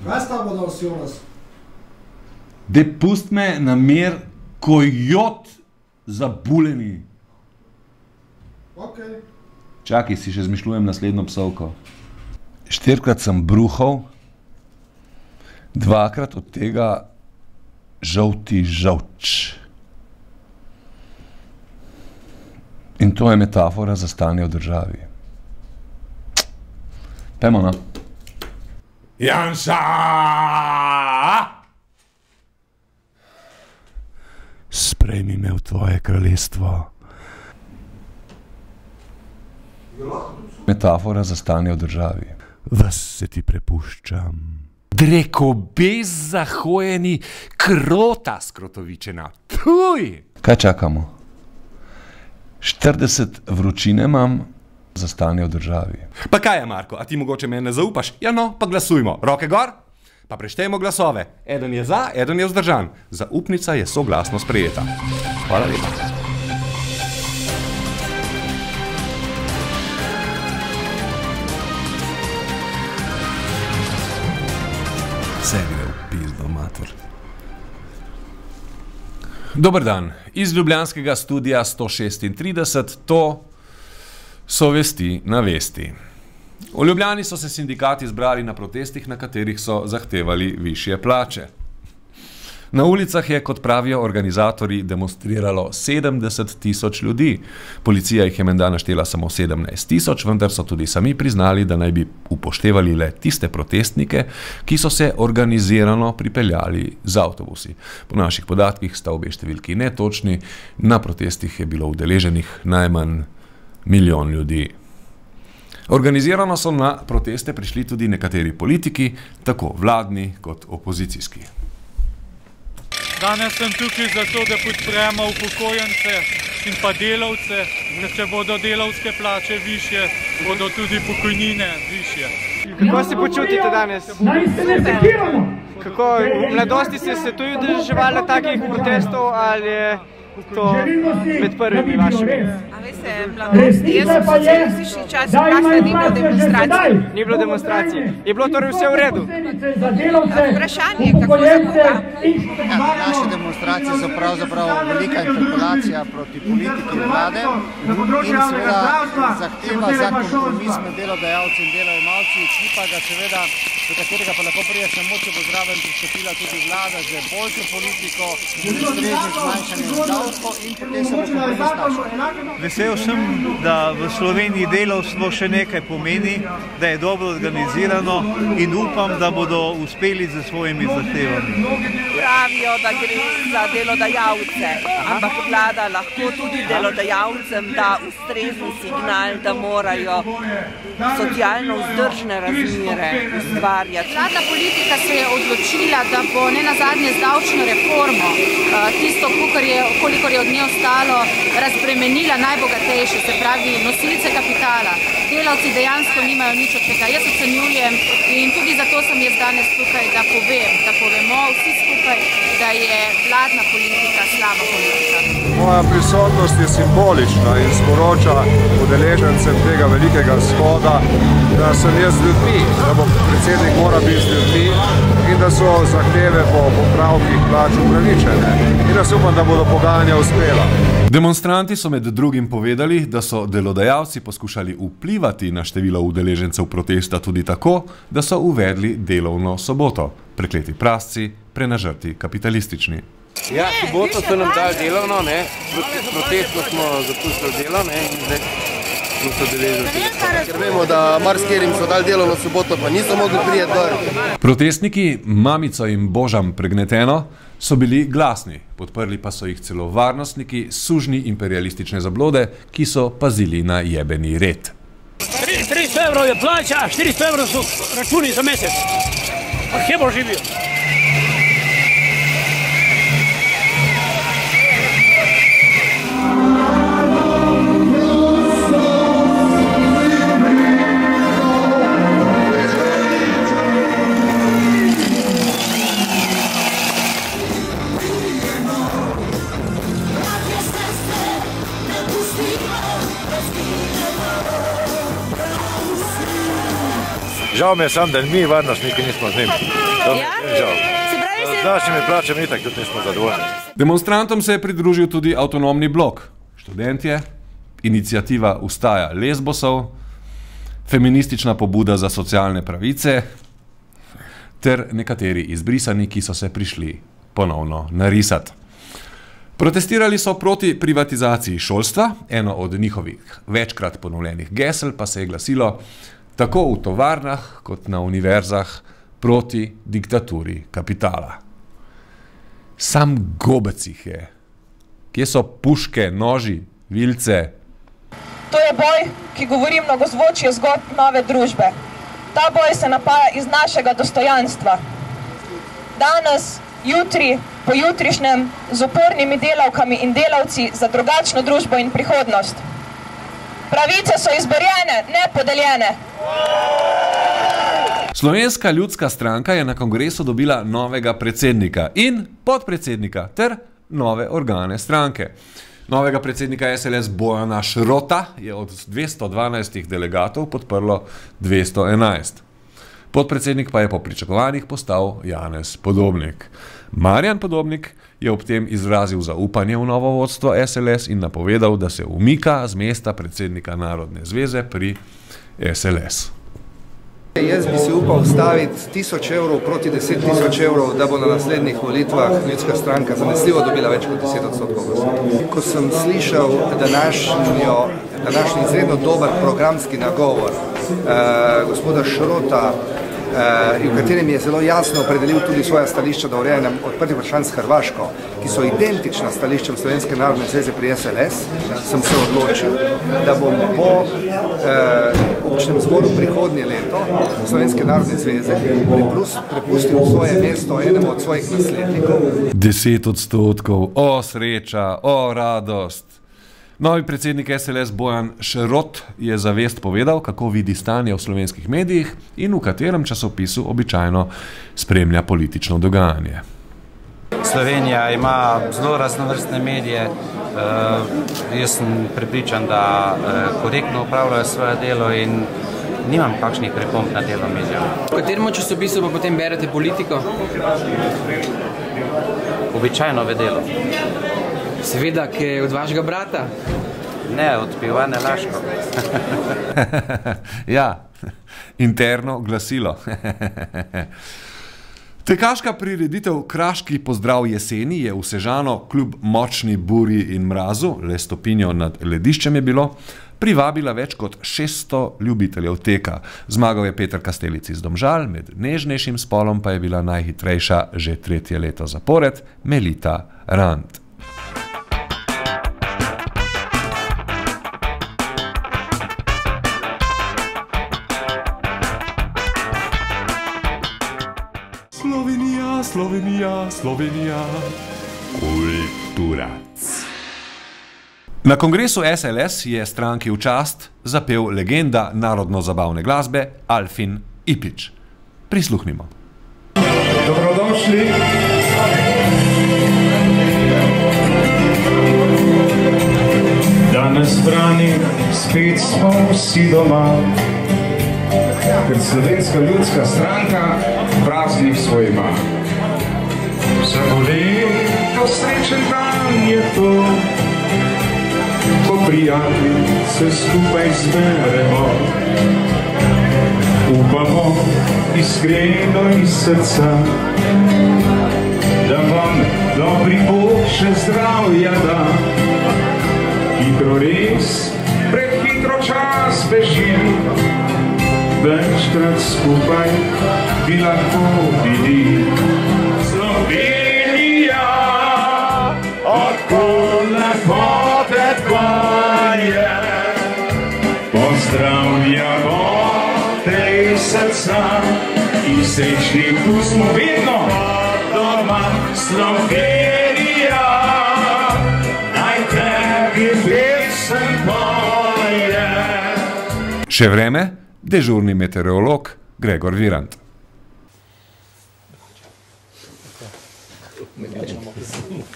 Kaj sta bo dal si Jonas? De pust me na mir, kojot zabuleni. Ok. Čakaj, si še zmišljujem naslednjo psovko. 4-krat sem bruhal, 2-krat od tega žolti žolč. In to je metafora za stanje v državi. Pejmo, no. Janša! Sprejmi me v tvoje kraljestvo. Metafora za stanje v državi. Vas se ti prepuščam. Drekobez zahojeni, krota skrotovičena. Tuj! Kaj čakamo? 40 vročine imam za stanje v državi. Pa kaj je, Marko, a ti mogoče me ne zaupaš? Ja no, pa glasujmo. Roke gor, pa preštejmo glasove. Eden je za, eden je vzdržan. Zaupnica je soglasno sprejeta. Hvala lepa. Vse gre v pizdo, mater. Dober dan. Iz ljubljanskega studia 136, to so vesti na vesti. V Ljubljani so se sindikati zbrali na protestih, na katerih so zahtevali višje plače. Na ulicah je, kot pravijo organizatorji, demonstriralo 70 000 ljudi. Policija jih je menda naštela samo 17 000, vendar so tudi sami priznali, da naj bi upoštevali le tiste protestnike, ki so se organizirano pripeljali z avtobusi. Po naših podatkih sta obe številki netočni, na protestih je bilo udeleženih najmanj 1 milijon ljudi. Organizirano so na proteste prišli tudi nekateri politiki, tako vladni kot opozicijski. Danes sem tukaj zato, da podpremo upokojence in pa delavce, ker če bodo delavske plače višje, bodo tudi pokojnine višje. Kako se počutite danes? Kako, v mladosti ste se tudi udeleževali takih protestov ali je to med prvimi vašimi? A veste, mladosti, jaz sem socialistični čas, kasno ni bilo demonstracije. Ni bilo demonstracije. Je bilo torej vse v redu? Vprašanje, kako za koga? Naše demonstracije so pravzaprav velika interpelacija proti politiki vlade in seveda zahteva za kompromis med delodajalci in delojemalci, ki pa ga seveda, do katerega pa lahko pride samo, če bo zraven pristopila tudi vlada z boljšo politiko, z ustreznim zmanjšanjem davkov in potem se bo kompromis našel. Vesel sem, da v Sloveniji delavstvo še nekaj pomeni, da je dobro organizirano in upam, da bodo uspeli z svojimi zahtevami. Pravijo, da gre za delodajalce, ampak vlada lahko tudi delodajalcem da ustrezen signal, da morajo socialno vzdržne razmere ustvarjati. Vladna politika se je odločila, da bo ne nazadnje z davčno reformo tisto, kolikor je od nje ostalo, razbremenila najbogatejše, se pravi nosilce kapitala. Delavci dejansko nimajo nič od tega. Jaz ocenjujem in tudi zato sem jaz danes tukaj, da povemo vsi skupaj, da je vladna politika slaba politika. Moja prisotnost je simbolična in sporoča udeležencem tega velikega shoda, da sem jaz z ljudmi, da bo predsednik mora biti z ljudmi in da so zahteve po popravkih plač upravičene. In da se upam, da bodo pogajanja uspela. Demonstranti so med drugim povedali, da so delodajalci poskušali vplivati na število udeležencev protesta tudi tako, da so uvedli delovno soboto. Prekleti prasci, prenažrti kapitalistični. Ja, soboto so nam dali delovno, protestno smo zapustili delo, in zdaj smo se udeležili. Ker vemo, da marsikerim so dali delovno soboto, pa niso mogli prijeti gor. Protestniki Mamico in Božam pregneteno so bili glasni, podprli pa so jih celo varnostniki, sužnji imperialistične zablode, ki so pazili na jebeni red. 300 evrov je plača, 400 evrov so računi za mesec. Pa kje bo živijo? Žal mi je sam, da mi varnostniki nismo z njim. Žal. Z našimi plačami itak tudi nismo zadovoljni. Demonstrantom se je pridružil tudi avtonomni blok, študentje, iniciativa Ustaja Lesbosov, feministična pobuda za socialne pravice ter nekateri izbrisani, ki so se prišli ponovno narisati. Protestirali so proti privatizaciji šolstva, eno od njihovih večkrat ponovljenih gesel pa se je glasilo tako v tovarnah kot na univerzah proti diktaturi kapitala. Sam gobec jih je. Kje so puške, noži, vilce? To je boj, ki govori mnogozvočje zgodb nove družbe. Ta boj se napaja iz našega dostojanstva. Danes, jutri, pojutrišnjem, z upornimi delavkami in delavci za drugačno družbo in prihodnost. Pravice so izborjene, ne podeljene. Slovenska ljudska stranka je na kongresu dobila novega predsednika in podpredsednika ter nove organe stranke. Novega predsednika SLS Bojana Šrota je od 212 delegatov podprlo 211. Podpredsednik pa je po pričakovanjih postal Janez Podobnik. Marjan Podobnik je ob tem izrazil zaupanje v novo vodstvo SLS in napovedal, da se umika z mesta predsednika Narodne zveze pri SLS. Jaz bi si upal staviti 1000 evrov proti 10 000 evrov, da bo na naslednjih volitvah ljudska stranka zanesljivo dobila več kot 10% glasov. Ko sem slišal današnji izredno dober programski nagovor gospoda Šrota, v katerem je zelo jasno opredelil tudi svoja stališča do urejanja odprtih vprašanj s Hrvaško, ki so identična stališčem Slovenske narodne zveze pri SLS, sem se odločil, da bom po občnem zboru prihodnje leto Slovenske narodne zveze prepustil svoje mesto enemu od svojih naslednikov. 10%, o sreča, o radost. Novi predsednik SLS Bojan Šrot je za Vest povedal, kako vidi stanje v slovenskih medijih in v katerem časopisu običajno spremlja politično dogajanje. Slovenija ima zelo raznovrstne medije. Jaz sem prepričan, da korektno upravljajo svoje delo in nimam kakšnih pripomb na delo medijev. V katerem časopisu pa potem berete politiko? Običajno v Delu. Seveda, ki je od vašega brata? Ne, od Pivane Laško. Ja, interno glasilo. Tekaška prireditev Kraški pozdrav jeseni je v Sežano kljub močni buri in mrazu, le stopinjo nad lediščem je bilo, privabila več kot 600 ljubiteljev teka. Zmagal je Peter Kastelic iz Domžal, med nežnejšim spolom pa je bila najhitrejša že 3. leto zapored Melita Rant. Slovenija, Slovenija, Slovenija, kulturac. Na kongresu SLS je stranki v čast zapel legenda narodno-zabavne glasbe Alfin Ipič. Prisluhnimo. Dobrodošli. Danes brani, spet smo vsi doma, ker Slovenska ljudska stranka praznik svoj ima. Vsako leto srečen dan je to, ko prijatelji se skupaj zberemo. Upamo iskreno iz srca, da vam dobri Bog še zdravja da. Hitro res, prehitro čas beži, večkrat skupaj bi lahko bili. Slovenija, odkud lepote tvoje, pozdravljamo tej srca in srečni tu smo vedno doma. Slovenija, naj tebi pesem poje. Še vreme? Dežurni meteorolog Gregor Virant.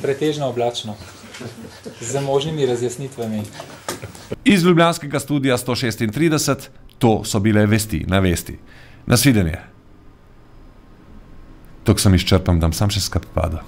Pretežno oblačno, z možnimi razjasnitvami. Iz ljubljanskega studia 136, to so bile vesti na Vesti. Nasvidenje. Tok sem izčrpam, dam sam še skrb pada.